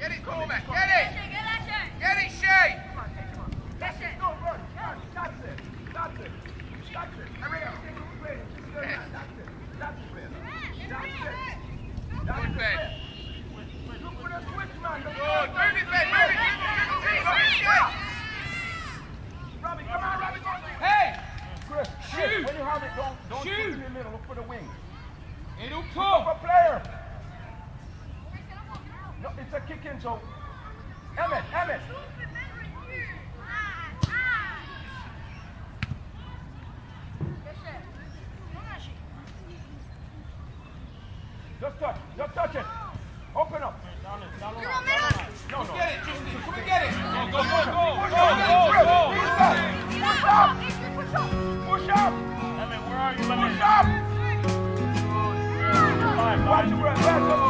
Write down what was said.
Get it, Cormac. Get it. Get it, Shay. Come on, come on. That's it. Go, run. That's it. That's it. That's it. Hurry up. That's it. That's it. That's it. Good, Ben. Look for the switch, man. Good. Move it, Ben. Move it. Robbie, come on, Robbie. Hey. Chris, Shoot. when you have it, don't Shoot. shoot in the middle. Look for the wing. It'll Look come. for player. No, it's a kick in, so. Emmett. Just touch it. Open up. No. Get it, Justin. Come and get it. Go. Push up. Emmett, where are you? Push up. Watch the breath.